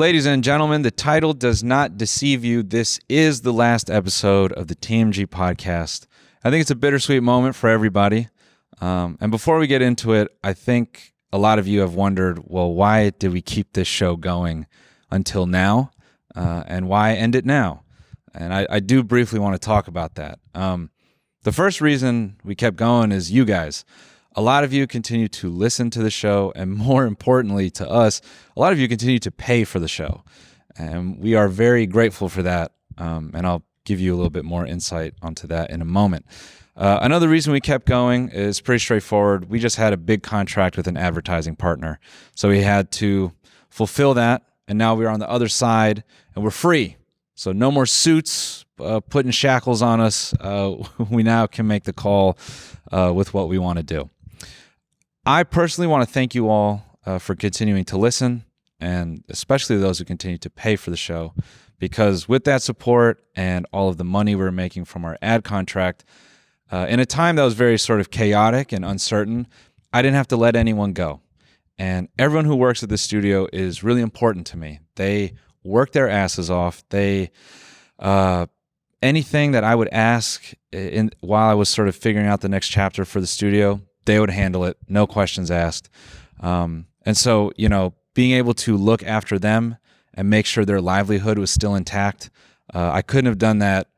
Ladies and gentlemen, the title does not deceive you. This is the last episode of the TMG Podcast. I think it's a bittersweet moment for everybody. And before we get into it, I think a lot of you have wondered, well, why did we keep this show going until now? And why end it now? And I do briefly want to talk about that. The first reason we kept going is you guys. A lot of you continue to listen to the show, and more importantly to us, a lot of you continue to pay for the show. And we are very grateful for that, and I'll give you a little bit more insight onto that in a moment. Another reason we kept going is pretty straightforward. We just had a big contract with an advertising partner, so we had to fulfill that, and now we're on the other side, and we're free. So no more suits putting shackles on us. We now can make the call with what we want to do. I personally want to thank you all for continuing to listen, and especially those who continue to pay for the show, because with that support and all of the money we're making from our ad contract, in a time that was very sort of chaotic and uncertain, I didn't have to let anyone go. And everyone who works at the studio is really important to me. They work their asses off. They anything that I would ask while I was sort of figuring out the next chapter for the studio, they would handle it, no questions asked. And so, being able to look after them and make sure their livelihood was still intact, I couldn't have done that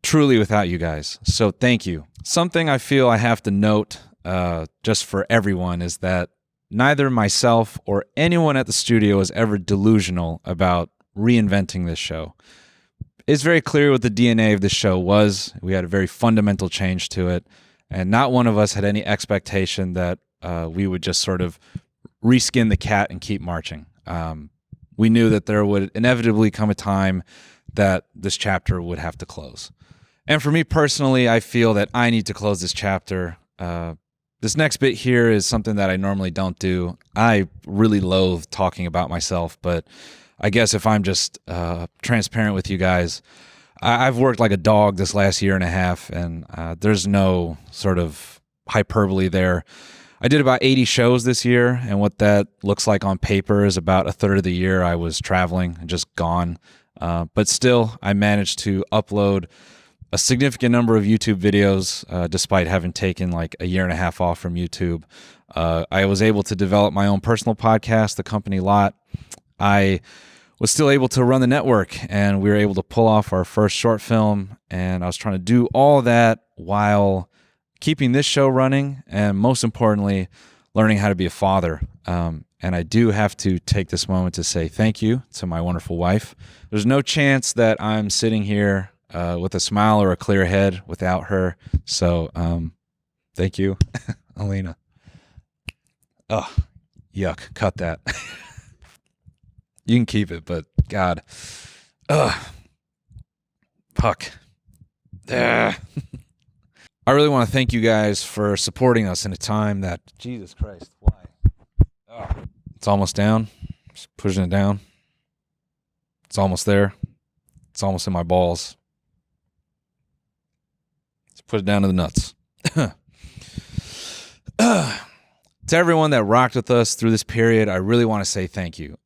truly without you guys. So thank you. Something I feel I have to note just for everyone is that neither myself or anyone at the studio is ever delusional about reinventing this show. It's very clear what the DNA of the show was. We had a very fundamental change to it, and not one of us had any expectation that we would just sort of reskin the cat and keep marching. We knew that there would inevitably come a time that this chapter would have to close. And for me personally, I feel that I need to close this chapter. This next bit here is something that I normally don't do. I really loathe talking about myself, but I guess if I'm just transparent with you guys, I've worked like a dog this last year and a half, and there's no sort of hyperbole there. I did about 80 shows this year, and what that looks like on paper is about a third of the year I was traveling and just gone. But still, I managed to upload a significant number of YouTube videos, despite having taken like a year and a half off from YouTube. I was able to develop my own personal podcast, The Company Lot. I was still able to run the network, and we were able to pull off our first short film, and I was trying to do all that while keeping this show running, and most importantly, learning how to be a father. And I do have to take this moment to say thank you to my wonderful wife. There's no chance that I'm sitting here with a smile or a clear head without her. So thank you, Alina. Oh, yuck. Cut that. You can keep it, but God. Fuck. I really want to thank you guys for supporting us in a time that, Jesus Christ, why? Oh. It's almost down. Just pushing it down. It's almost there. It's almost in my balls. Let's put it down to the nuts. To everyone that rocked with us through this period, I really want to say thank you.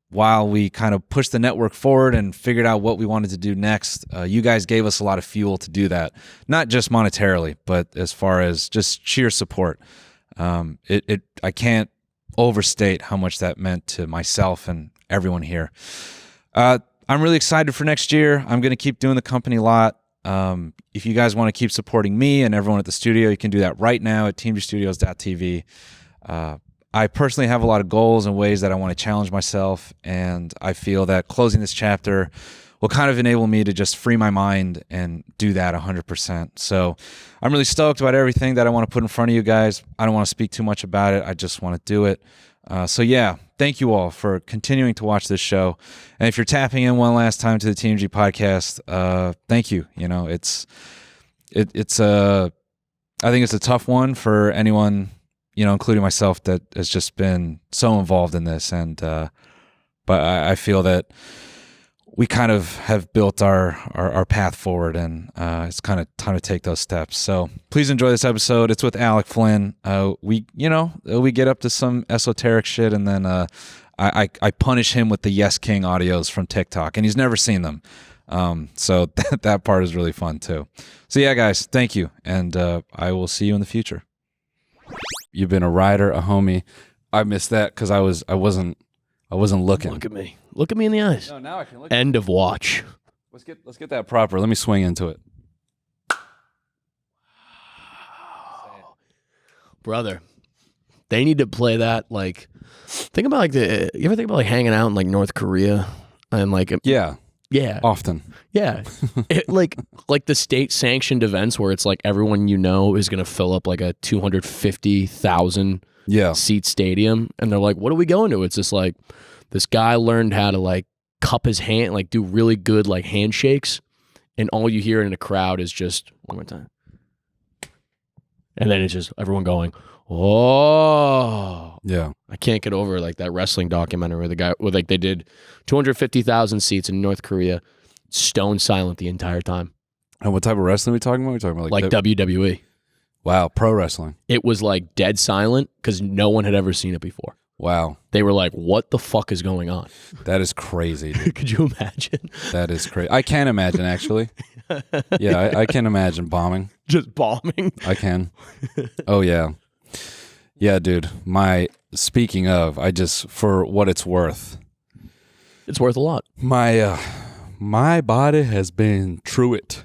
While we kind of pushed the network forward and figured out what we wanted to do next, you guys gave us a lot of fuel to do that. Not just monetarily, but as far as just sheer support. I can't overstate how much that meant to myself and everyone here. I'm really excited for next year. I'm going to keep doing The Company Lot. If you guys want to keep supporting me and everyone at the studio, you can do that right now at tmgstudios.tv. I personally have a lot of goals and ways that I want to challenge myself, and I feel that closing this chapter will kind of enable me to just free my mind and do that 100%. So I'm really stoked about everything that I want to put in front of you guys. I don't want to speak too much about it. I just want to do it. So yeah, thank you all for continuing to watch this show. And if you're tapping in one last time to the TMG Podcast, thank you. I think it's a tough one for anyone, including myself, that has just been so involved in this. And but I feel that we kind of have built our path forward, and it's kind of time to take those steps. So please enjoy this episode. It's with Alec Flynn. We get up to some esoteric shit, and then I punish him with the Yes King audios from TikTok, and he's never seen them. So that part is really fun too. So yeah, guys, thank you, and I will see you in the future. You've been a rider, a homie. I missed that because I wasn't looking. Look at me. Look at me in the eyes. No, now I can look. End of watch. Let's get that proper. Let me swing into it. Brother, they need to play that like. Think about like you ever think about like hanging out in like North Korea and like Yeah, often. Yeah, like the state sanctioned events where it's like everyone you know is gonna fill up like a 250,000 seat stadium, and they're like, "What are we going to?" It's just like this guy learned how to like cup his hand, like do really good like handshakes, and all you hear in a crowd is just one more time, and then it's just everyone going, "Oh, yeah." I can't get over like that wrestling documentary where the guy, where like they did 250,000 seats in North Korea, stone silent the entire time. And what type of wrestling are we talking about? We're talking about like WWE. Wow, pro wrestling. It was like dead silent because no one had ever seen it before. Wow. They were like, what the fuck is going on? That is crazy, dude. Could you imagine? That is crazy. I can imagine, actually. Yeah, I can imagine bombing. Just bombing? I can. Oh, yeah. Yeah, dude. Speaking of, for what it's worth. It's worth a lot. My body has been through it.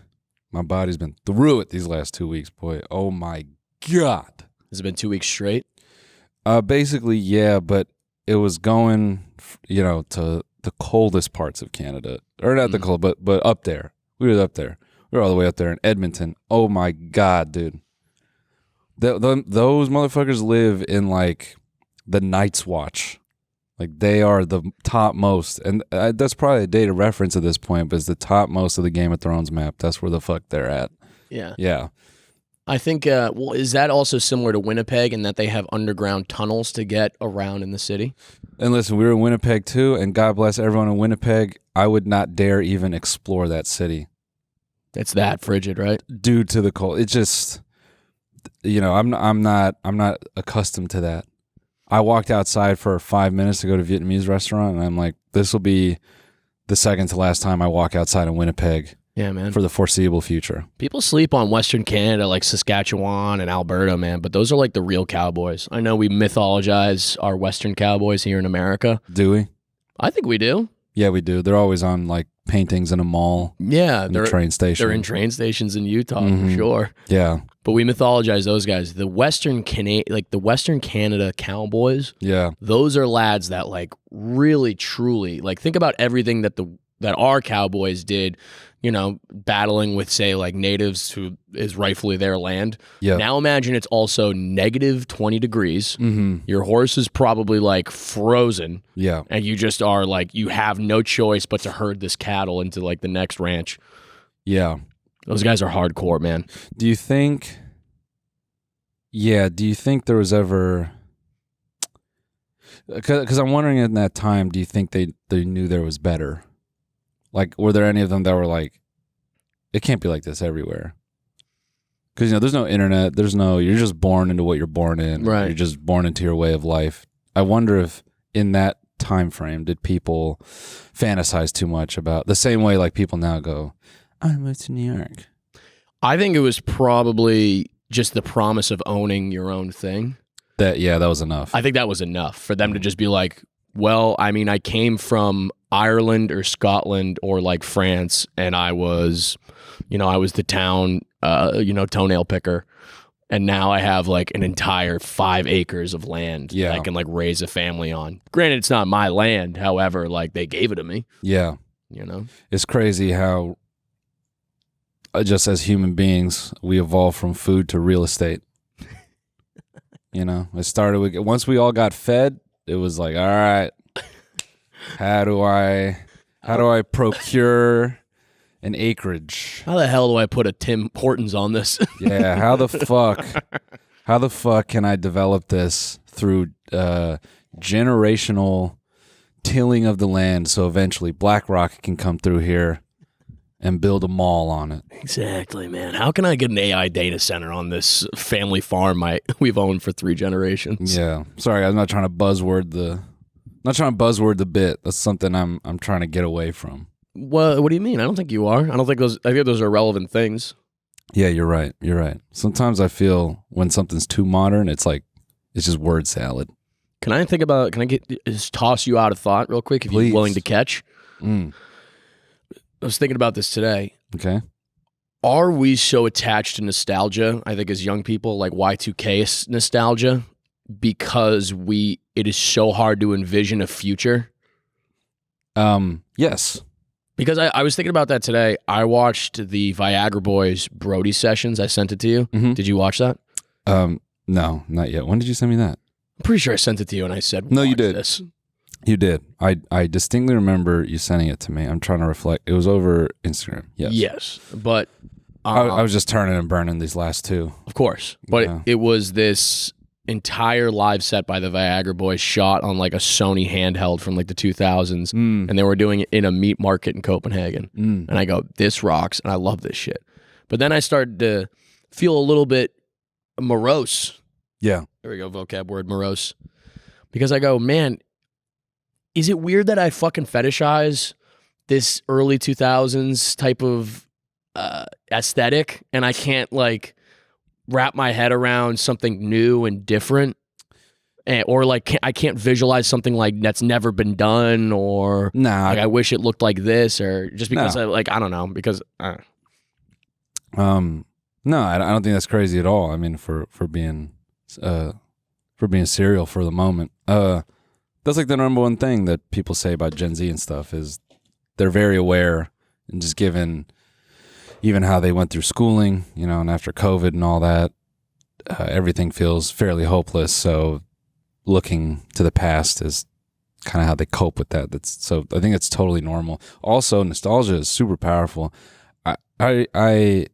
My body's been through it these last 2 weeks, boy. Oh, my God. Has it been 2 weeks straight? Basically, yeah, but it was going, to the coldest parts of Canada. Or not the cold, but up there. We were up there. We were all the way up there in Edmonton. Oh, my God, dude. Those motherfuckers live in, like, the Night's Watch. Like, they are the topmost, and that's probably a dated reference at this point, but it's the topmost of the Game of Thrones map. That's where the fuck they're at. Yeah. Yeah. I think, well, is that also similar to Winnipeg in that they have underground tunnels to get around in the city? And listen, we were in Winnipeg too, and God bless everyone in Winnipeg. I would not dare even explore that city. It's that frigid, right? Due to the cold. It's just, I'm not accustomed to that. I walked outside for 5 minutes to go to a Vietnamese restaurant, and I'm like, this will be the second to last time I walk outside in Winnipeg. Yeah, man. For the foreseeable future. People sleep on Western Canada, like Saskatchewan and Alberta, man, but those are like the real cowboys. I know we mythologize our Western cowboys here in America. Do we? I think we do. Yeah, we do. They're always on like paintings in a mall. Yeah, they're train station. They're in train stations in Utah for sure. Yeah, but we mythologize those guys. The Western Canada cowboys. Yeah, those are lads that like really truly like think about everything that our cowboys did. Battling with, say, like natives who is rightfully their land. Yeah. Now imagine it's also negative 20 degrees. Mm-hmm. Your horse is probably like frozen. Yeah. And you just are like, you have no choice but to herd this cattle into like the next ranch. Yeah. Those guys are hardcore, man. Do you think there was ever... Because I'm wondering in that time, do you think they knew there was better? Like, were there any of them that were like, it can't be like this everywhere? Because, there's no internet. You're just born into what you're born in. Right. You're just born into your way of life. I wonder if in that time frame, did people fantasize too much about the same way like people now go, I moved to New York? I think it was probably just the promise of owning your own thing. That was enough. I think that was enough for them to just be like, well, I mean, I came from Ireland or Scotland or like France, and I was the town, toenail picker, and now I have like an entire 5 acres of land that I can like raise a family on. Granted, it's not my land, however, like they gave it to me. Yeah, it's crazy how just as human beings we evolve from food to real estate. It started with once we all got fed. It was like, all right, how do I procure an acreage? How the hell do I put a Tim Hortons on this? Yeah, how the fuck can I develop this through generational tilling of the land so eventually BlackRock can come through here and build a mall on it? Exactly, man. How can I get an AI data center on this family farm we've owned for 3 generations? Yeah. Sorry, I'm not trying to buzzword not trying to buzzword the bit. That's something I'm trying to get away from. What do you mean? I don't think you are. I think those are relevant things. Yeah, you're right. You're right. Sometimes I feel when something's too modern, it's just word salad. Can I just toss you out a thought real quick if Please. you're willing to catch? I was thinking about this today. Okay. Are we so attached to nostalgia, I think as young people, like Y2K nostalgia, because it is so hard to envision a future? Yes. Because I was thinking about that today. I watched the Viagra Boys Brody sessions. I sent it to you. Mm-hmm. Did you watch that? No, not yet. When did you send me that? I'm pretty sure I sent it to you and I said, no, you did. This. You did. I distinctly remember you sending it to me. I'm trying to reflect. It was over Instagram. Yes. Yes. But I was just turning and burning these last two. Of course. But Yeah. it was this entire live set by the Viagra Boys shot on like a Sony handheld from like the 2000s. And they were doing it in a meat market in Copenhagen. And I go, this rocks. And I love this shit. But then I started to feel a little bit morose. Yeah. There we go. Vocab word, morose. Because I go, man, is it weird that I fucking fetishize this early 2000s type of aesthetic and I can't like wrap my head around something new and different? Or like I can't visualize something like that's never been done, or like I wish it looked like this, or just because I don't know, because no, I don't think that's crazy at all. I mean, for being serial for the moment, that's like the number one thing that people say about Gen Z and stuff is they're very aware, and just given even how they went through schooling, and after COVID and all that, everything feels fairly hopeless. So looking to the past is kind of how they cope with that. So I think it's totally normal. Also, nostalgia is super powerful. I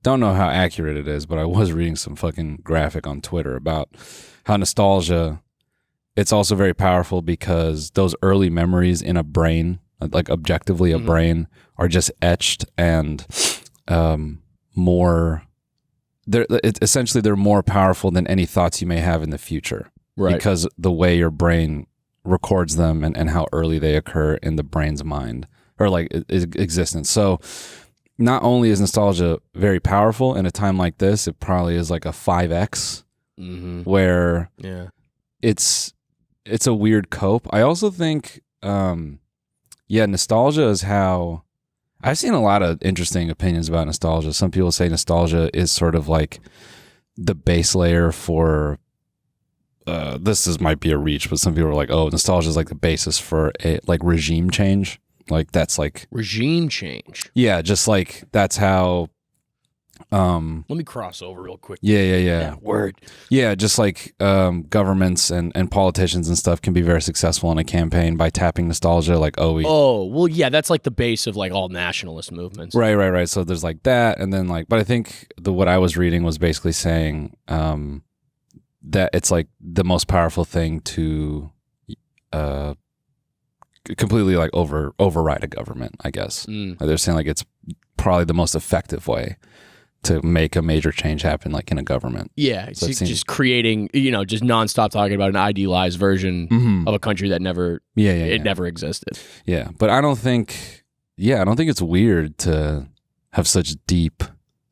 don't know how accurate it is, but I was reading some fucking graphic on Twitter about how nostalgia, it's also very powerful because those early memories in a brain, like objectively a brain, are just etched and more. Essentially, they're more powerful than any thoughts you may have in the future, right? Because the way your brain records them and how early they occur in the brain's mind or like existence. So not only is nostalgia very powerful in a time like this, it probably is like a 5x where it's a weird cope. I also think, nostalgia is how I've seen a lot of interesting opinions about nostalgia. Some people say nostalgia is sort of like the base layer for, might be a reach, but some people are like, oh, nostalgia is like the basis for a like regime change. Like that's like regime change. Yeah, just like that's how. Let me cross over real quick. Yeah. Word. Yeah, just like governments and politicians and stuff can be very successful in a campaign by tapping nostalgia. Like, that's like the base of like all nationalist movements. Right. So there's like that, and then like, but I think what I was reading was basically saying that it's like the most powerful thing to completely like override a government, I guess. They're saying like it's probably the most effective way to make a major change happen, like in a government. Yeah, so just creating, just nonstop talking about an idealized version of a country that never, never existed. Yeah, but I don't think it's weird to have such deep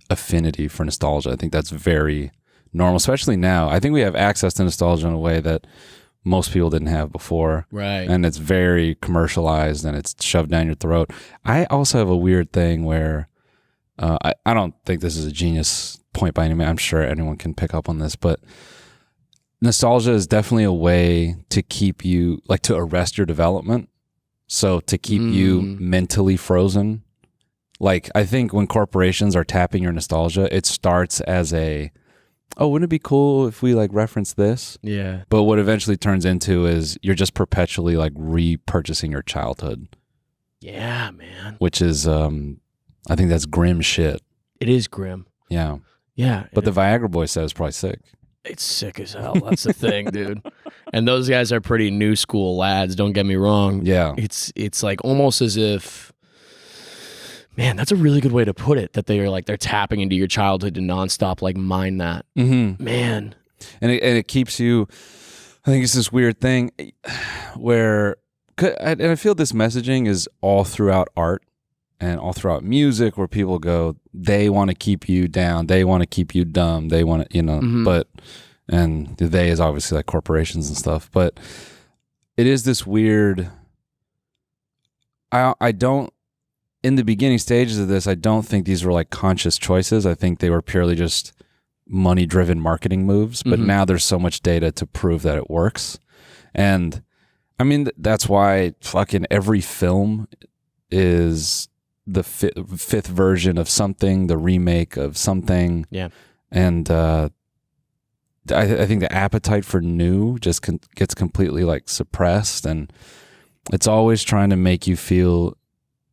affinity for nostalgia. I think that's very normal, especially now. I think we have access to nostalgia in a way that most people didn't have before. Right. And it's very commercialized and it's shoved down your throat. I also have a weird thing where I don't think this is a genius point by any means. I'm sure anyone can pick up on this, but nostalgia is definitely a way to keep you, like to arrest your development. So to keep you mentally frozen. Like I think when corporations are tapping your nostalgia, it starts as wouldn't it be cool if we like reference this? Yeah. But what eventually turns into is you're just perpetually like repurchasing your childhood. Yeah, man. Which is, I think that's grim shit. It is grim. Yeah. Yeah. But the Viagra Boy said it's probably sick. It's sick as hell. That's the thing, dude. And those guys are pretty new school lads. Don't get me wrong. Yeah. It's like almost as if, man, that's a really good way to put it. That they're tapping into your childhood to nonstop like mine that. Man. And it keeps you. I think it's this weird thing where, and I feel this messaging is all throughout art and all throughout music, where people go, they want to keep you down, they want to keep you dumb, they want to, but, and they is obviously like corporations and stuff, but it is this weird, I don't, in the beginning stages of this, I don't think these were like conscious choices. I think they were purely just money-driven marketing moves, but now there's so much data to prove that it works. And I mean, that's why fucking every film is the fifth version of something, the remake of something. Yeah. And I think the appetite for new just gets completely like suppressed, and it's always trying to make you feel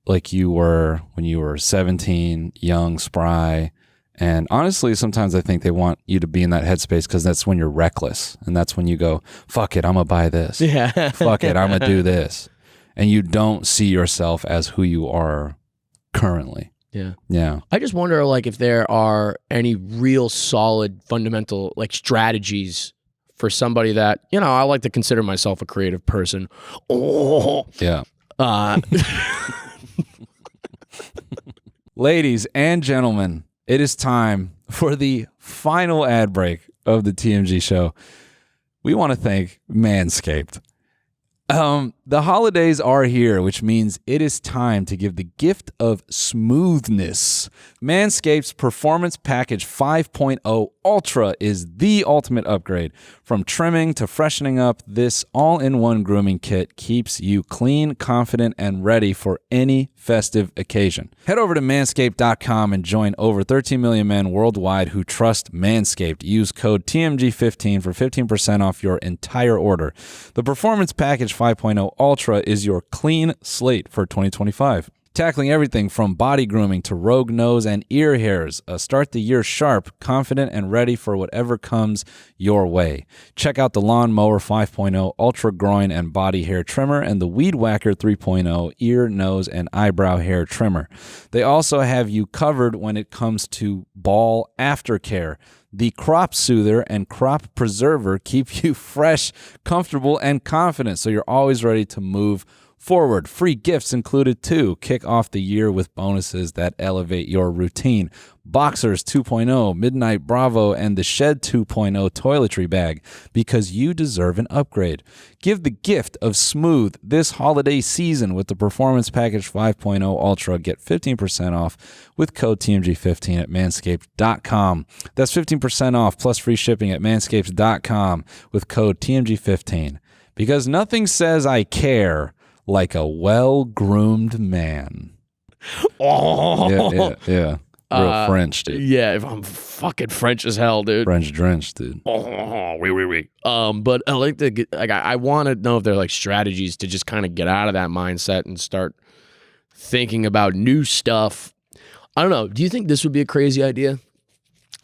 like you were when you were 17, young, spry. And honestly, sometimes I think they want you to be in that headspace because that's when you're reckless. And that's when you go, fuck it, I'm going to buy this. Yeah. Fuck it, I'm going to do this. And you don't see yourself as who you are currently. Yeah. Yeah. I just wonder, like, if there are any real solid, fundamental, like, strategies for somebody that, I like to consider myself a creative person. Oh. Yeah. Ladies and gentlemen, it is time for the final ad break of the TMG show. We want to thank Manscaped. The holidays are here, which means it is time to give the gift of smoothness. Manscaped's Performance Package 5.0 Ultra is the ultimate upgrade. From trimming to freshening up, this all-in-one grooming kit keeps you clean, confident, and ready for any festive occasion. Head over to manscaped.com and join over 13 million men worldwide who trust Manscaped. Use code TMG15 for 15% off your entire order. The Performance Package 5.0 Ultra is your clean slate for 2025. Tackling everything from body grooming to rogue nose and ear hairs. Start the year sharp, confident, and ready for whatever comes your way. Check out the Lawnmower 5.0 Ultra Groin and Body Hair Trimmer and the Weed Whacker 3.0 Ear, Nose, and Eyebrow Hair Trimmer. They also have you covered when it comes to ball aftercare. The Crop Soother and Crop Preserver keep you fresh, comfortable, and confident, so you're always ready to move forward. Free gifts included too. Kick off the year with bonuses that elevate your routine. Boxers 2.0, Midnight Bravo, and the Shed 2.0 toiletry bag, because you deserve an upgrade. Give the gift of smooth this holiday season with the Performance Package 5.0 Ultra. Get 15% off with code TMG15 at manscaped.com. That's 15% off plus free shipping at manscaped.com with code TMG15. Because nothing says I care like a well-groomed man. Oh. Yeah. Real French, dude. Yeah, if I'm fucking French as hell, dude. French drenched, dude. Oh, oui. But I like to get, like, I want to know if there are like strategies to just kind of get out of that mindset and start thinking about new stuff. I don't know. Do you think this would be a crazy idea?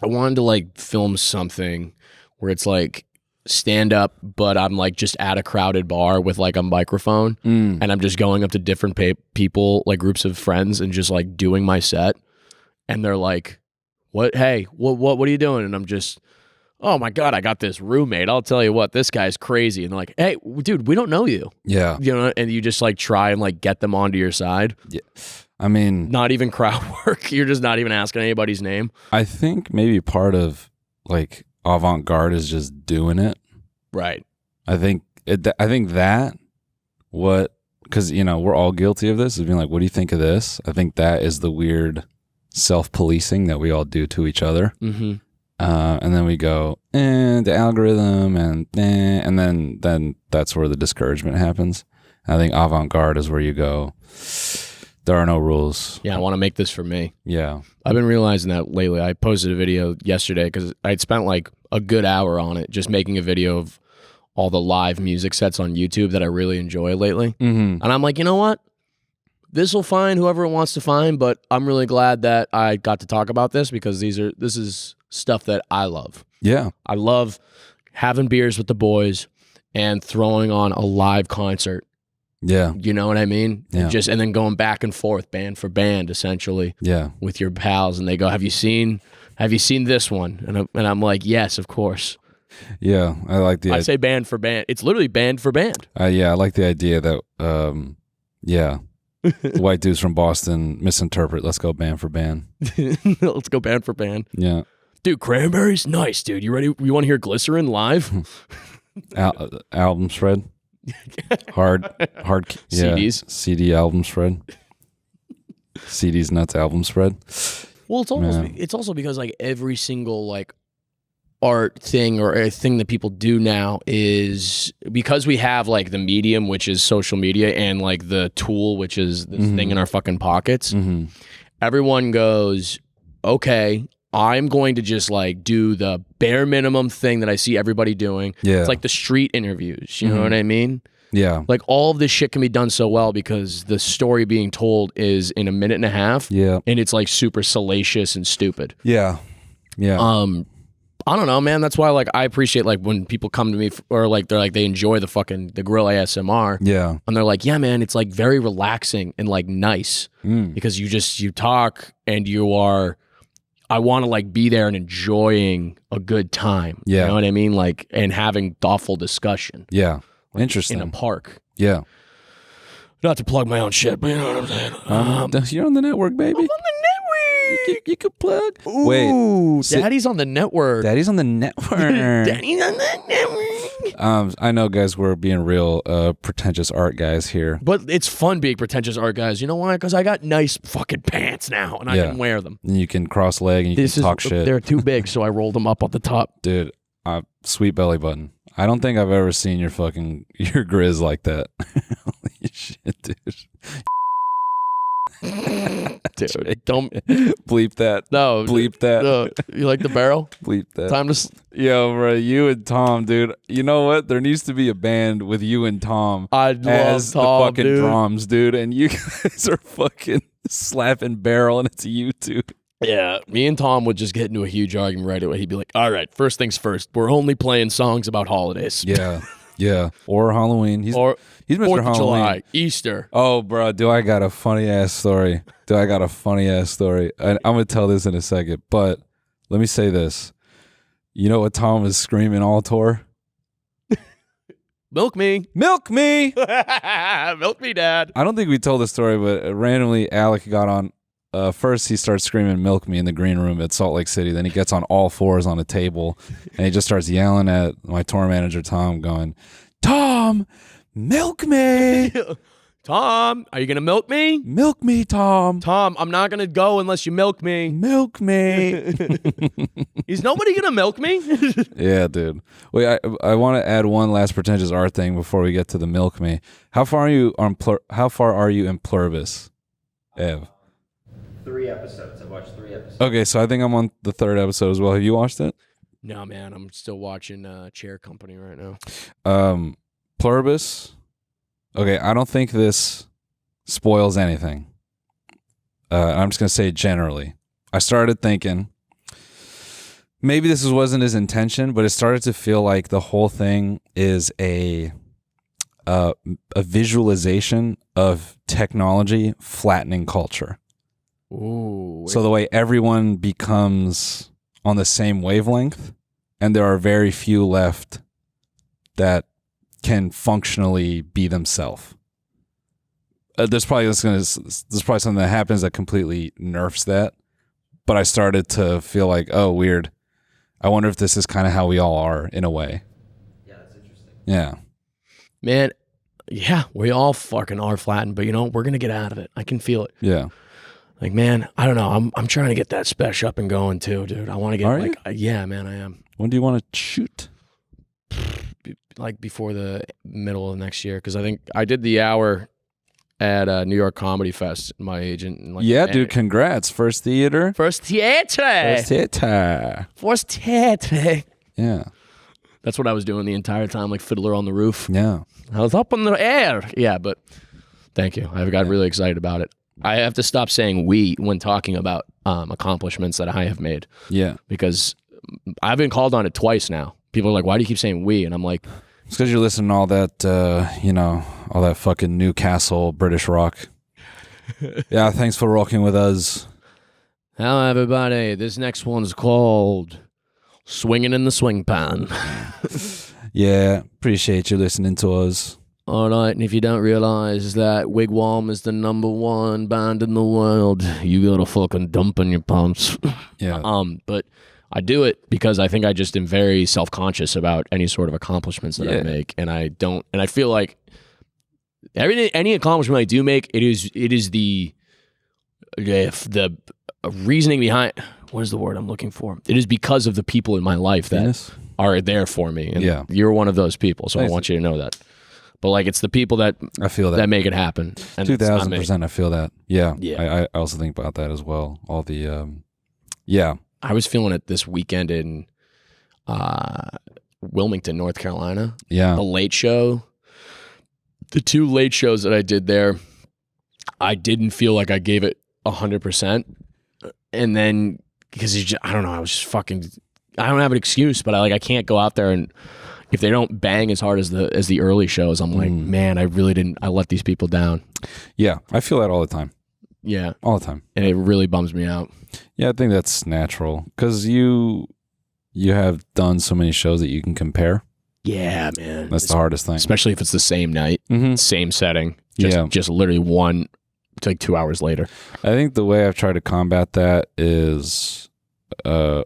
I wanted to like film something where it's like stand up, but I'm like just at a crowded bar with like a microphone, and I'm just going up to different people, like groups of friends, and just like doing my set. And they're like, what are you doing? And I'm just, oh my God, I got this roommate. I'll tell you what, this guy's crazy. And they're like, hey, dude, we don't know you. Yeah. And you just like try and like get them onto your side. Yeah. I mean, not even crowd work. You're just not even asking anybody's name. I think maybe part of like avant-garde is just doing it. Right. I think that because we're all guilty of this, is being like, what do you think of this? I think that is the weird self-policing that we all do to each other. Mm-hmm. And then we go, the algorithm, and then that's where the discouragement happens. And I think avant-garde is where you go, there are no rules. Yeah, I want to make this for me. Yeah. I've been realizing that lately. I posted a video yesterday because I'd spent like a good hour on it, just making a video of all the live music sets on YouTube that I really enjoy lately. Mm-hmm. And I'm like, you know what? This will find whoever it wants to find, but I'm really glad that I got to talk about this because this is stuff that I love. Yeah. I love having beers with the boys and throwing on a live concert. Yeah. You know what I mean? Yeah. And then going back and forth, band for band, essentially. Yeah. With your pals, and they go, have you seen this one? And I'm like, yes, of course. Yeah, I like the. I say band for band. It's literally band for band. Yeah, I like the idea that. Yeah, the white dudes from Boston misinterpret. Let's go band for band. Let's go band for band. Yeah, dude, Cranberries, nice, dude. You ready? You want to hear Glycerin live? Album spread. Hard. Yeah, CDs. CD album spread. CDs nuts album spread. Well, it's also because like every single like art thing or a thing that people do now is because we have like the medium, which is social media, and like the tool, which is this thing in our fucking pockets. Everyone goes, okay, I'm going to just like do the bare minimum thing that I see everybody doing. Yeah. It's like the street interviews. You know what I mean? Yeah. Like all of this shit can be done so well because the story being told is in a minute and a half. Yeah. And it's like super salacious and stupid. Yeah. Yeah. I don't know, man. That's why like I appreciate like when people come to me or like they're like they enjoy the grill ASMR. Yeah. And they're like, yeah, man, it's like very relaxing and like nice because you talk and I want to like be there and enjoying a good time. Yeah. You know what I mean? Like, and having thoughtful discussion. Yeah. Like, interesting. in a park. Yeah. Not to plug my own shit, but you know what I'm saying? You're on the network, baby. I'm on the network. You could plug. Ooh, wait. Daddy's on the network. Daddy's on the network. Daddy's on the network. I know, guys, we're being real pretentious art guys here. But it's fun being pretentious art guys. You know why? Because I got nice fucking pants now, and I can wear them. And you can cross leg and you can talk shit. They're too big, so I rolled them up on the top. Dude, sweet belly button. I don't think I've ever seen your grizz like that. Holy shit, dude. Dude, don't bleep that. No, bleep that. No. You like the barrel? Bleep that. Time to. Yo, bro, you and Tom, dude. You know what? There needs to be a band with you and Tom as Tom, the fucking dude. Drums, dude. And you guys are fucking slapping barrel, and it's you two. Yeah, me and Tom would just get into a huge argument right away. He'd be like, "All right, first things first. We're only playing songs about holidays." Yeah, yeah, or Halloween. He's Mr. 4th of Halloween. July, Easter. Oh, bro, do I got a funny ass story? I'm gonna tell this in a second, but let me say this. You know what Tom is screaming all tour? Milk me. Milk me. Milk me, Dad. I don't think we told the story, but randomly Alec got on. First, he starts screaming "Milk me" in the green room at Salt Lake City. Then he gets on all fours on a table, and he just starts yelling at my tour manager, Tom, going, "Tom, milk me! Tom, are you going to milk me? Milk me, Tom. Tom, I'm not going to go unless you milk me. Milk me." Is nobody going to milk me? Yeah, dude. Wait, I want to add one last pretentious art thing before we get to the milk me. How far are you in Pluribus, Ev? 3 episodes. I've watched 3 episodes. Okay, so I think I'm on the 3rd episode as well. Have you watched it? No, man. I'm still watching Chair Company right now. Pluribus. Okay, I don't think this spoils anything. I'm just going to say generally. I started thinking, maybe this wasn't his intention, but it started to feel like the whole thing is a visualization of technology flattening culture. Ooh. So the way everyone becomes on the same wavelength, and there are very few left that can functionally be themselves. There's probably something that happens that completely nerfs that. But I started to feel like, oh, weird. I wonder if this is kind of how we all are in a way. Yeah, that's interesting. Yeah. Man, yeah, we all fucking are flattened, but we're going to get out of it. I can feel it. Yeah. Like, man, I don't know. I'm trying to get that spesh up and going too, dude. I want to get yeah, man, I am. When do you want to shoot? Like before the middle of next year, because I think I did the hour at New York Comedy Fest. My agent, and Dude, congrats! First theater. Yeah, that's what I was doing the entire time, like Fiddler on the Roof. Yeah, I was up in the air. Yeah, but thank you. I got really excited about it. I have to stop saying "we" when talking about accomplishments that I have made. Yeah, because I've been called on it twice now. People are like, "Why do you keep saying we?" And I'm like, it's because you're listening to all that, all that fucking Newcastle British rock. Yeah, thanks for rocking with us. Hello, everybody. This next one's called Swinging in the swing pan. Yeah, appreciate you listening to us. All right, and if you don't realize that Wigwam is the #1 band in the world, you gotta fucking dump in your pumps. Yeah. But I do it because I think I just am very self-conscious about any sort of accomplishments that I make, and I feel like any accomplishment I do make, it is the reasoning behind. What is the word I'm looking for? It is because of the people in my life that are there for me, and you're one of those people. So I want you to know that. But like, it's the people that I feel that make it happen. 2,000%. I feel that. Yeah. Yeah. I also think about that as well. All the I was feeling it this weekend in Wilmington, North Carolina. Yeah. The late show. The 2 late shows that I did there, I didn't feel like I gave it 100%. And then because I don't know, I was just fucking. I don't have an excuse, but I can't go out there and. If they don't bang as hard as the early shows, I'm like, man, I really didn't. I let these people down. Yeah, I feel that all the time. Yeah, all the time, and it really bums me out. Yeah, I think that's natural because you have done so many shows that you can compare. Yeah, man, that's the hardest thing, especially if it's the same night, same setting. Just literally one, like 2 hours later. I think the way I've tried to combat that is over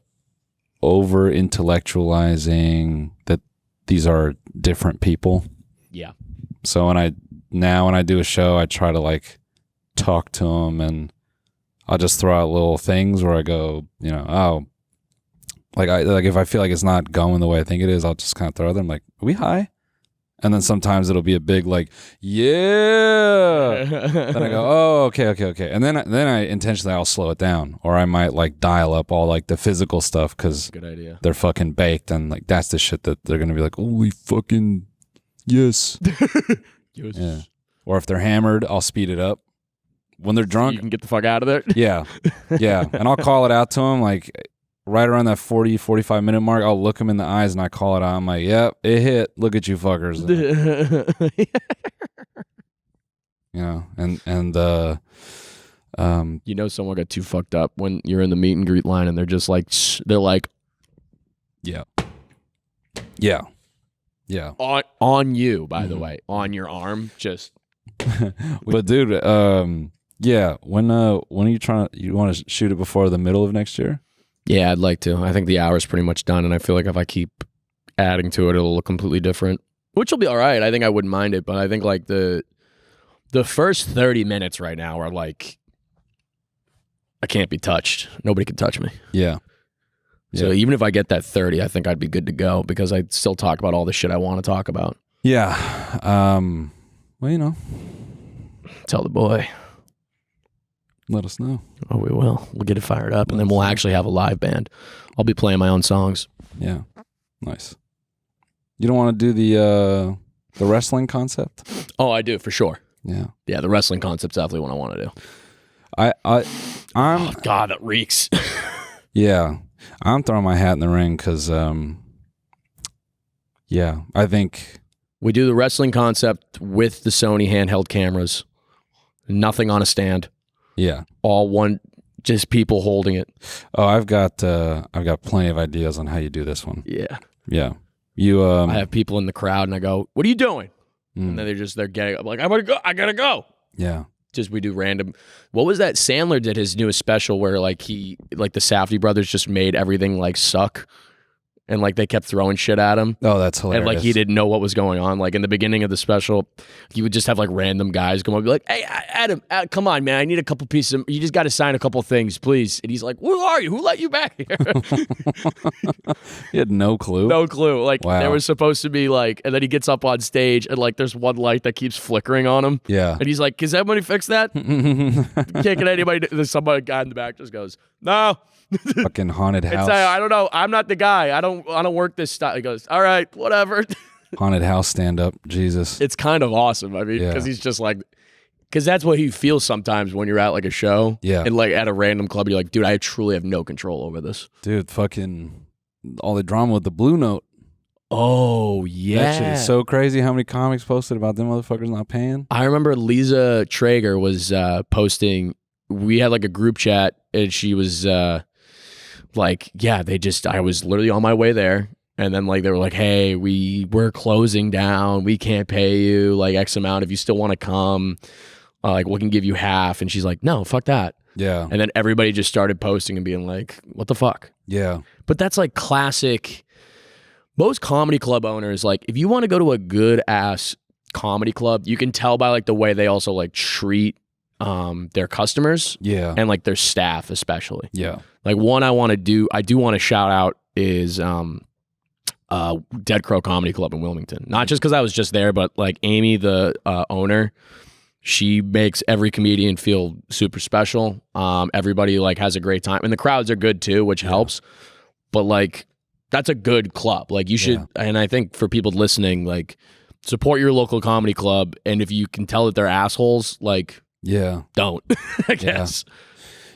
intellectualizing that. These are different people. Yeah. So when I do a show, I try to like talk to them, and I'll just throw out little things where I go, like if I feel like it's not going the way I think it is, I'll just kind of throw them like, "Are we high?" And then sometimes it'll be a big like, "Yeah." Then I go, "Oh, okay." And then I intentionally I'll slow it down, or I might like dial up all like the physical stuff because good idea. They're fucking baked, and like that's the shit that they're gonna be like, "Holy fucking yes." Yes. Yeah. Or if they're hammered, I'll speed it up. When they're drunk, you can get the fuck out of there. Yeah, and I'll call it out to them like. Right around that 40, 45 minute mark, I'll look them in the eyes and I call it out. I'm like, yep, it hit. Look at you fuckers. Someone got too fucked up when you're in the meet and greet line and they're just like, yeah. On you, by the way, on your arm, just. But dude, yeah, when are you want to shoot it before the middle of next year? Yeah, I'd like to. I think the hour's pretty much done, and I feel like if I keep adding to it, it'll look completely different, which will be all right. I think I wouldn't mind it, but I think like the first 30 minutes right now are like, I can't be touched. Nobody can touch me. Yeah. So even if I get that 30, I think I'd be good to go because I'd still talk about all the shit I want to talk about. Yeah. Well, tell the boy. Let us know. Oh, we will. We'll get it fired up, and then we'll actually have a live band. I'll be playing my own songs. Yeah. Nice. You don't want to do the wrestling concept? Oh, I do, for sure. Yeah. Yeah, the wrestling concept's definitely what I want to do. I'm... Oh, God, that reeks. Yeah. I'm throwing my hat in the ring because, I think... We do the wrestling concept with the Sony handheld cameras. Nothing on a stand. Yeah. All one, just people holding it. Oh, I've got plenty of ideas on how you do this one. Yeah. Yeah. You I have people in the crowd and I go, "What are you doing?" And then they're getting up like, "I gotta go." Yeah. Just we do random. What was that? Sandler did his newest special where like the Safdie brothers just made everything like suck. And like they kept throwing shit at him. Oh, that's hilarious. And like he didn't know what was going on. Like in the beginning of the special, he would just have like random guys come up and be like, "Hey, Adam, come on, man. I need a couple pieces. You just got to sign a couple things, please." And he's like, "Who are you? Who let you back here?" He had no clue. No clue. Like wow. There was supposed to be like, and then he gets up on stage and like there's one light that keeps flickering on him. Yeah. And he's like, "Can somebody fix that?" Can't get anybody. There's somebody guy in the back just goes, "No." Fucking haunted house. I don't know. I'm not the guy. I don't work this style. He goes, "All right, whatever." Haunted house stand up. Jesus. It's kind of awesome. I mean, because he's just like, because that's what he feels sometimes when you're at like a show. Yeah. And like at a random club, you're like, "Dude, I truly have no control over this." Dude, fucking all the drama with the Blue Note. Oh, yeah. That shit is so crazy how many comics posted about them motherfuckers not paying. I remember Lisa Traeger was posting, we had like a group chat and she was, like, yeah, I was literally on my way there. And then like they were like, hey, we're closing down. We can't pay you like X amount. If you still want to come, like we can give you half. And she's like, no, fuck that. Yeah. And then everybody just started posting and being like, what the fuck? Yeah. But that's like classic. Most comedy club owners, like if you want to go to a good ass comedy club, you can tell by like the way they also like treat their customers. Yeah. And like their staff especially. Yeah. Like one I do want to shout out is Dead Crow Comedy Club in Wilmington. Not just because I was just there, but like Amy, the owner, she makes every comedian feel super special. Everybody like has a great time, and the crowds are good too, which helps. But like, that's a good club. Like you should, and I think for people listening, like support your local comedy club. And if you can tell that they're assholes, like don't. I guess.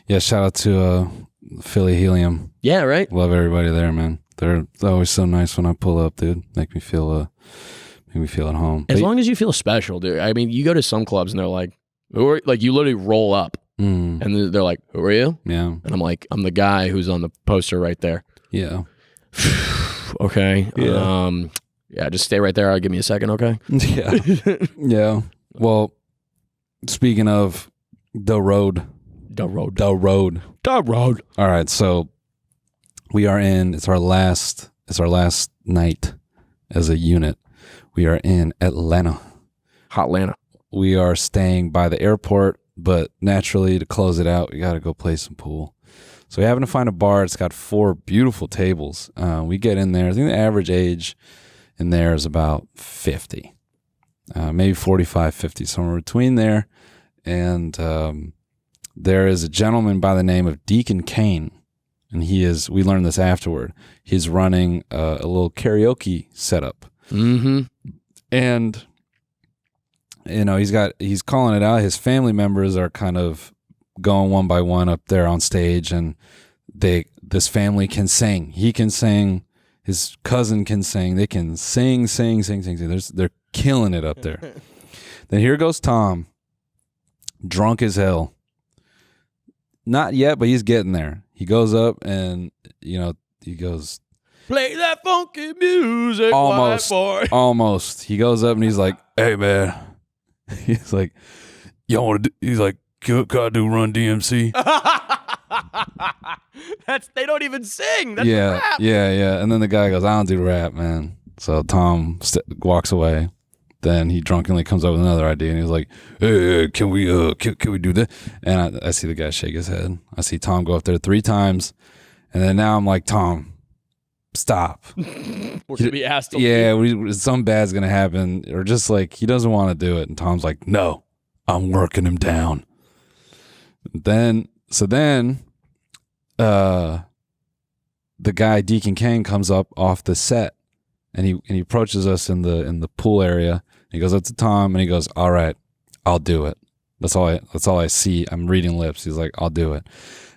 Yeah. Shout out to Philly Helium. Yeah. Right. Love everybody there, man. They're always so nice when I pull up, dude. Make me feel at home. As long as you feel special, dude. I mean, you go to some clubs and they're like, who are, like you literally roll up and they're like, who are you? Yeah. And I'm like, I'm the guy who's on the poster right there. Yeah. Okay. Yeah. Yeah, just stay right there. Give me a second, okay? Yeah. Yeah. Well, speaking of the road. All right, so we are in. It's our last night as a unit. We are in Atlanta. Hotlanta. We are staying by the airport, but naturally to close it out, we got to go play some pool. So we happen to find a bar. It's got 4 beautiful tables. We get in there. I think the average age in there is about 50, maybe 45, 50, somewhere between there. And there is a gentleman by the name of Deacon Kane. And we learned this afterward. He's running a little karaoke setup. Mm-hmm. And, you know, he's calling it out. His family members are kind of going one by one up there on stage, and this family can sing. He can sing. His cousin can sing. They can sing. They're killing it up there. Then here goes Tom, drunk as hell. Not yet, but he's getting there. He goes up and, you know, he goes, play that funky music, almost, white boy. Almost. He goes up and he's like, hey, man. He's like, y'all want to do, he's like, could I do Run DMC? They don't even sing. That's rap. Yeah. And then the guy goes, I don't do rap, man. So Tom walks away. Then he drunkenly comes up with another idea, and he's like, hey, can we do that? And I see the guy shake his head. I see Tom go up there 3 times, and then now I'm like, Tom, stop. We're gonna be asked to leave. Something bad's gonna happen, or just like he doesn't want to do it. And Tom's like, no, I'm working him down. Then the guy Deacon Kane comes up off the set, and he approaches us in the pool area. He goes up to Tom and he goes, all right, I'll do it. That's all I see. I'm reading lips. He's like, I'll do it.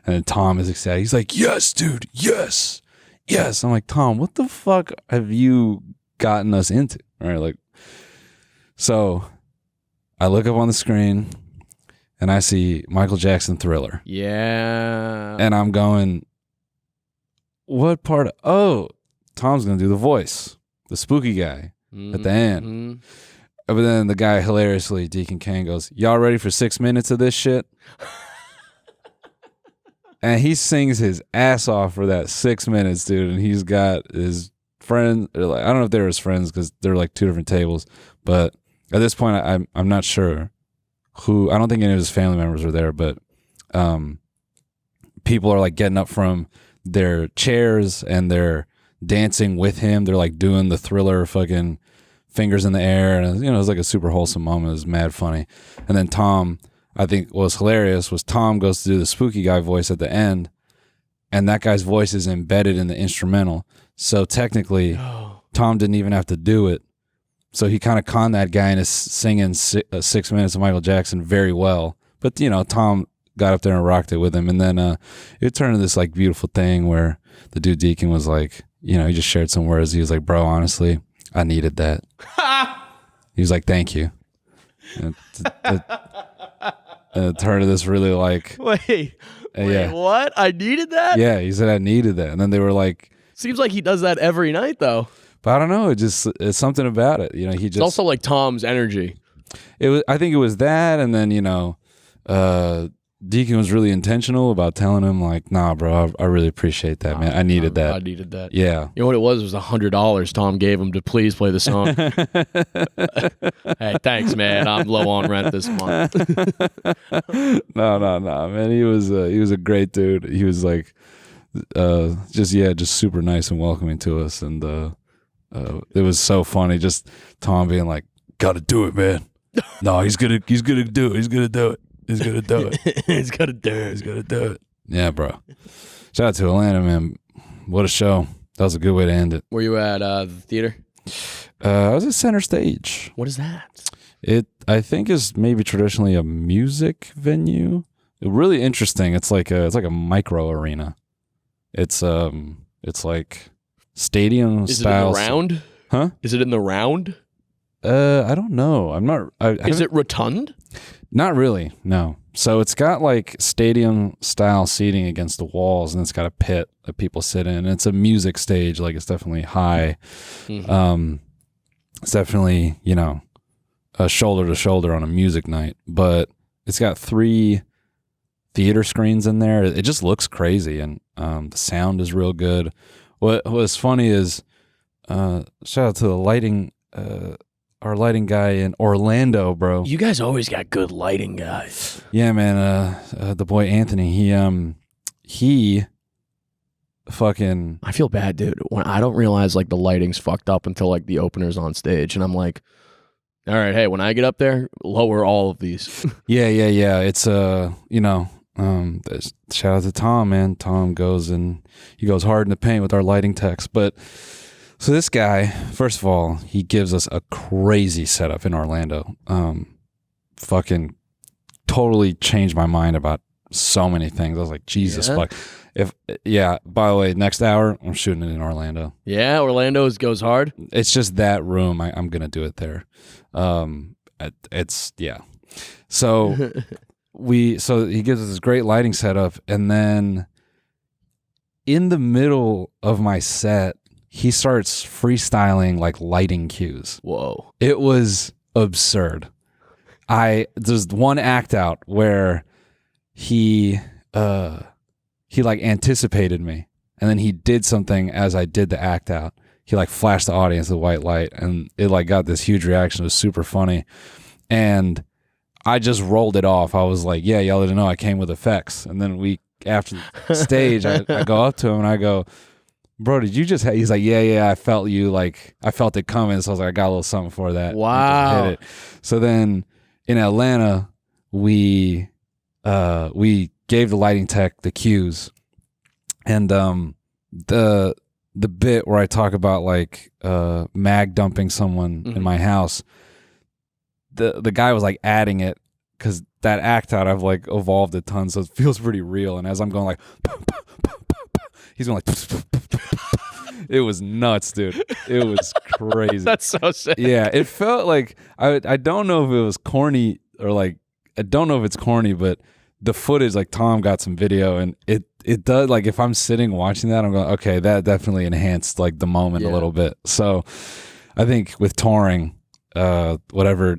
And then Tom is excited. He's like, yes, dude, yes. I'm like, Tom, what the fuck have you gotten us into? All right, like, so I look up on the screen and I see Michael Jackson Thriller. Yeah. And I'm going, what part Tom's going to do the voice, the spooky guy at the end. Mm-hmm. But then the guy hilariously, Deacon Kane, goes, y'all ready for 6 minutes of this shit? And he sings his ass off for that 6 minutes, dude. And he's got his friends. I don't know if they're his friends because they're like 2 different tables. But at this point, I'm not sure who. I don't think any of his family members are there. But people are like getting up from their chairs and they're dancing with him. They're like doing the Thriller fucking fingers in the air, and you know, it was like a super wholesome moment. It was mad funny. And then Tom, I think what was hilarious was Tom goes to do the spooky guy voice at the end, and that guy's voice is embedded in the instrumental. So technically, Tom didn't even have to do it. So he kind of conned that guy into singing 6 minutes of Michael Jackson very well. But you know, Tom got up there and rocked it with him, and then it turned into this like beautiful thing where the dude Deacon was like, you know, he just shared some words. He was like, bro, honestly, I needed that. He was like, thank you. And it turned to this really like, wait, Wait, what? I needed that? Yeah, he said I needed that. And then they were like, seems like he does that every night, though. but I don't know. It's something about it. He just. It's also like Tom's energy. I think it was that. And then, Deacon was really intentional about telling him, like, nah, bro, I really appreciate that, man. I needed that. I needed that. Yeah. You know what it was? It was $100 Tom gave him to please play the song. Hey, thanks, man. I'm low on rent this month. No, man. He was a great dude. He was like, just super nice and welcoming to us. And it was so funny. Just Tom being like, gotta do it, man. No, he's gonna do it. He's gonna do it. He's gonna do it. He's gonna do it. He's gonna do it. Yeah, bro. Shout out to Atlanta, man. What a show. That was a good way to end it. Were you at the theater? I was at Center Stage. What is that? It, I think, is maybe traditionally a music venue. Really interesting. It's like a micro arena. It's like stadium style. Is it in the round? Huh? Is it in the round? I don't know. I'm not. Is it rotund? Not really, no. So it's got like stadium style seating against the walls, and it's got a pit that people sit in. And it's a music stage, like it's definitely high. Mm-hmm. It's definitely, a shoulder to shoulder on a music night. But it's got 3 theater screens in there. It just looks crazy, and the sound is real good. What was funny is shout out to the lighting. Our lighting guy in Orlando, bro. You guys always got good lighting guys. Yeah, man. The boy Anthony, he fucking. I feel bad, dude. When I don't realize like the lighting's fucked up until like the opener's on stage, and I'm like, all right, hey, when I get up there, lower all of these. Yeah. It's shout out to Tom, man. Tom goes hard in the paint with our lighting techs, but. So this guy, first of all, he gives us a crazy setup in Orlando. Fucking totally changed my mind about so many things. I was like, Jesus fuck. By the way, next hour, I'm shooting it in Orlando. Yeah, Orlando goes hard. It's just that room. I'm going to do it there. So he gives us this great lighting setup, and then in the middle of my set, he starts freestyling like lighting cues. Whoa. It was absurd. There's one act out where he like anticipated me, and then he did something as I did the act out. He like flashed the audience with white light, and it like got this huge reaction. It was super funny. And I just rolled it off. I was like, yeah, y'all didn't know I came with effects. And then after the stage, I go up to him and I go, bro, did you just he's like, yeah, I felt you, like, I felt it coming, so I was like, I got a little something for that. Wow. Hit it. So then in Atlanta, we gave the lighting tech the cues, and the bit where I talk about like mag dumping someone in my house, the guy was like adding it, because that act out I've like evolved a ton, so it feels pretty real. And as I'm going like, he's going like, it was nuts, dude. It was crazy. That's so sick. Yeah, it felt like I don't know if it was corny or like, I don't know if it's corny, but the footage, like Tom got some video, and it does, like, if I'm sitting watching that, I'm going, okay, that definitely enhanced like the moment a little bit. So I think with touring, whatever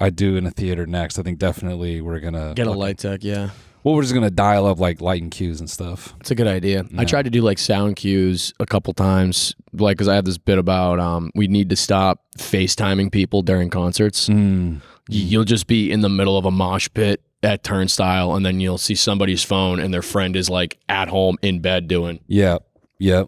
I do in a theater next, I think definitely we're gonna get a light tech. Yeah. Well, we're just gonna dial up like lighting cues and stuff. It's a good idea. Yeah. I tried to do like sound cues a couple times, like, because I had this bit about we need to stop FaceTiming people during concerts. You'll just be in the middle of a mosh pit at Turnstile, and then you'll see somebody's phone, and their friend is like at home in bed doing. Yep. Yeah.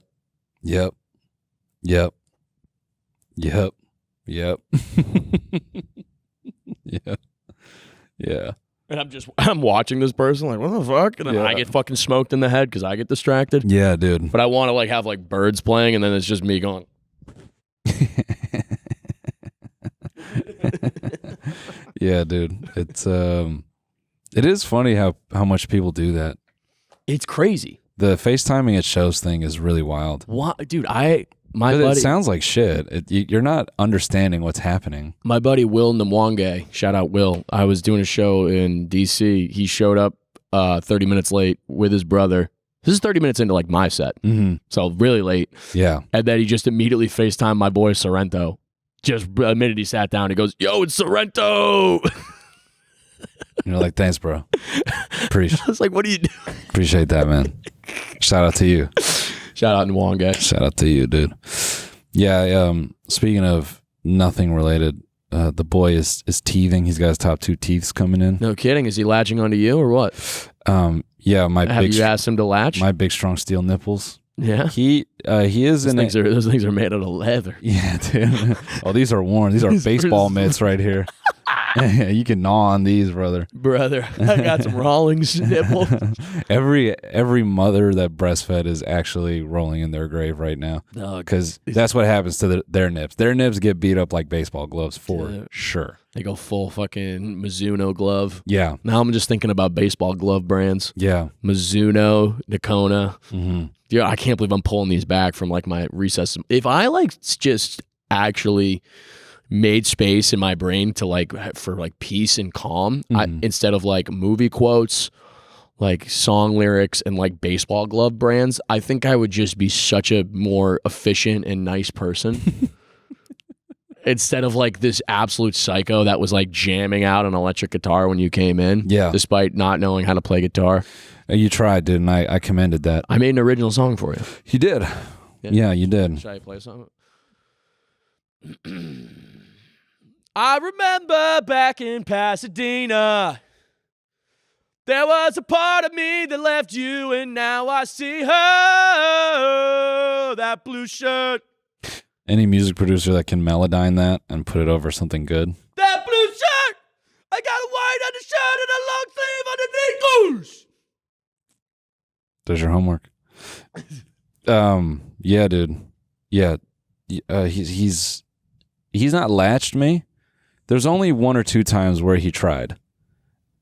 And I'm watching this person like, what the fuck? And then I get fucking smoked in the head because I get distracted. Yeah, dude. But I want to like have like birds playing, and then it's just me going. Yeah, dude. It is funny how much people do that. It's crazy. The FaceTiming at shows thing is really wild. What, dude? My buddy, it sounds like shit. You're not understanding what's happening. My buddy Will Namwange, shout out Will. I was doing a show in DC. He showed up 30 minutes late with his brother. This is 30 minutes into like my set. Mm-hmm. So really late. Yeah. And then he just immediately FaceTimed my boy Sorrento. Just the minute he sat down, he goes, "Yo, it's Sorrento." You're like, thanks, bro. I was like, what are you doing? Appreciate that, man. Shout out to you. Shout out Nwanga. Shout out to you, dude. Yeah. Speaking of nothing related, the boy is teething. He's got his top 2 teeths coming in. No kidding. Is he latching onto you or what? Yeah. Have you asked him to latch? My big, strong steel nipples. Yeah. He is those things are made out of leather. Yeah, dude. Oh, these are worn. These are baseball mitts right here. You can gnaw on these, brother. I got some Rawlings nipples. Every mother that breastfed is actually rolling in their grave right now, because that's what happens to their nips. Their nips get beat up like baseball gloves for sure. They go full fucking Mizuno glove. Yeah. Now I'm just thinking about baseball glove brands. Yeah. Mizuno, Nakona. Mm-hmm. Yeah, I can't believe I'm pulling these back from like my recess. If I like just actually made space in my brain to like for like peace and calm, instead of like movie quotes, like song lyrics and like baseball glove brands, I think I would just be such a more efficient and nice person. Instead of like this absolute psycho that was like jamming out an electric guitar when you came in, despite not knowing how to play guitar. You tried, didn't I? I commended that. I made an original song for you. You did. Yeah, you did. Should I play something? I remember back in Pasadena, there was a part of me that left you, and now I see her, that blue shirt. Any music producer that can melodyne that and put it over something good. That blue shirt! I got a white undershirt and a long sleeve underneath goose! There's your homework. Yeah, dude. Yeah. He's not latched me. There's only 1 or 2 times where he tried.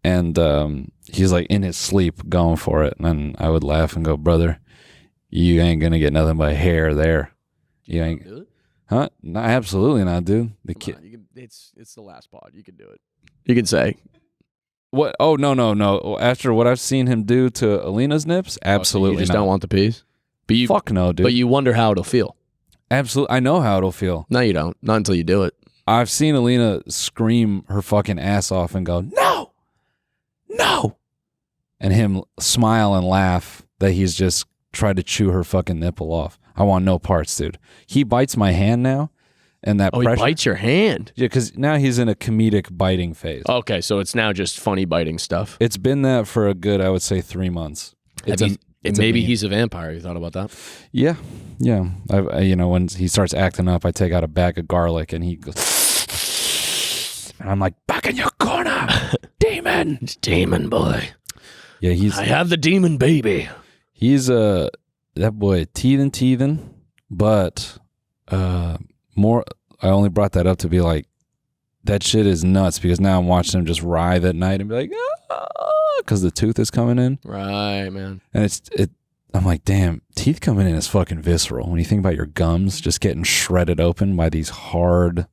And he's like in his sleep going for it. And I would laugh and go, brother, you ain't going to get nothing but hair there. You ain't. Do it? Huh? No, absolutely not, dude. The kid. It's the last pod. You can do it. You can say. What? Oh, no. After what I've seen him do to Alina's nips, absolutely so you just not. don't want the piece? But you, fuck no, dude. But you wonder how it'll feel. Absolutely. I know how it'll feel. No, you don't. Not until you do it. I've seen Alina scream her fucking ass off and go, no, and him smile and laugh that he's just tried to chew her fucking nipple off. I want no parts, dude. He bites my hand now, and that pressure. He bites your hand? Yeah, because now he's in a comedic biting phase. Okay, so it's now just funny biting stuff. It's been that for a good, I would say, 3 months. Maybe he's a vampire. You thought about that? Yeah. When he starts acting up, I take out a bag of garlic, and he goes, and I'm like, back in your corner, demon. It's demon boy. Yeah, I have the demon baby. He's that boy teething, but more. I only brought that up to be like, that shit is nuts, because now I'm watching him just writhe at night and be like, because the tooth is coming in. Right, man. And I'm like, damn, teeth coming in is fucking visceral. When you think about your gums just getting shredded open by these hard,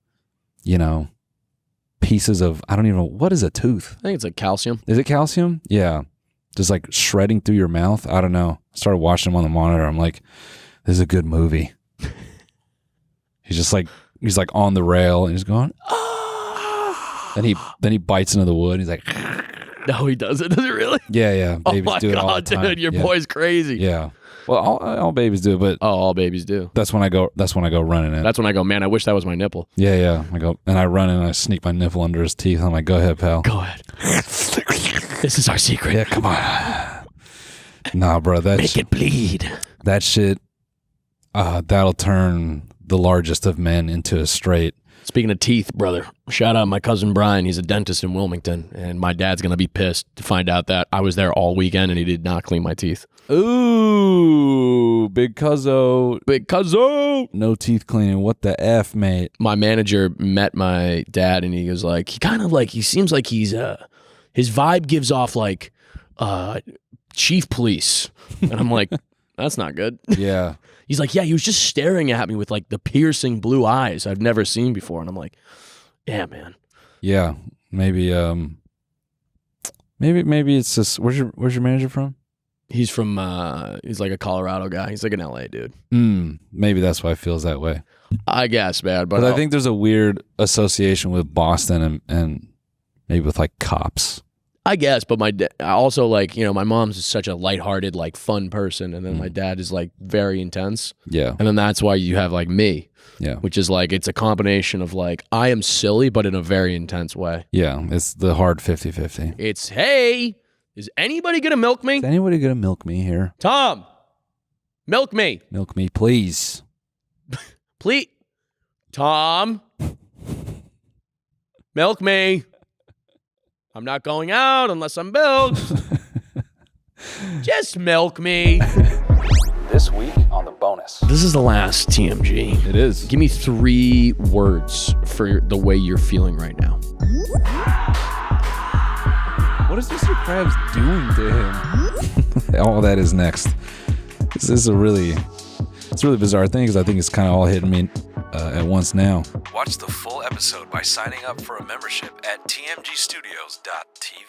pieces of, I don't even know, what is a tooth? I think it's like calcium. Is it calcium? Yeah. Just like shredding through your mouth. I don't know. I started watching him on the monitor. I'm like, this is a good movie. He's like on the rail and he's going, Then he bites into the wood. He's like, no, he doesn't. Does it really? Yeah. Babies do it all the time. Dude, your boy's crazy. Yeah. Well, all babies do, but all babies do. That's when I go running in. That's when I go, man, I wish that was my nipple. Yeah. I go and I run in and I sneak my nipple under his teeth. I'm like, go ahead, pal. Go ahead. This is our secret. Yeah, come on. Nah, bro, make it bleed. That shit, that'll turn the largest of men into a straight. Speaking of teeth, brother, shout out my cousin Brian. He's a dentist in Wilmington, and my dad's going to be pissed to find out that I was there all weekend and he did not clean my teeth. Ooh, big cuzzo. Big cuzzo. No teeth cleaning. What the F, mate? My manager met my dad, and he was like, he seems like he's, his vibe gives off like chief police. And I'm like, that's not good. Yeah. He's like, yeah, he was just staring at me with like the piercing blue eyes I've never seen before. And I'm like, yeah, man. Yeah, maybe Maybe it's just where's your manager from? He's from he's like a Colorado guy. He's like an LA dude. Maybe that's why it feels that way. I guess, man. But I think there's a weird association with Boston and maybe with like cops. I guess, but I also like, my mom's such a lighthearted, like fun person, and then my dad is like very intense. Yeah. And then that's why you have like me. Yeah. Which is like, it's a combination of like, I am silly, but in a very intense way. Yeah. It's the hard 50-50. It's, hey, is anybody going to milk me? Is anybody going to milk me here? Tom, milk me. Milk me, please. Please. Tom, milk me. I'm not going out unless I'm milked. Just milk me. This week on the bonus. This is the last TMG. It is. Give me 3 words for the way you're feeling right now. What is Mr. Krabs doing to him? All that is next. This is a really bizarre thing because I think it's kind of all hitting me at once now. Watch the full episode by signing up for a membership at tmgstudios.tv.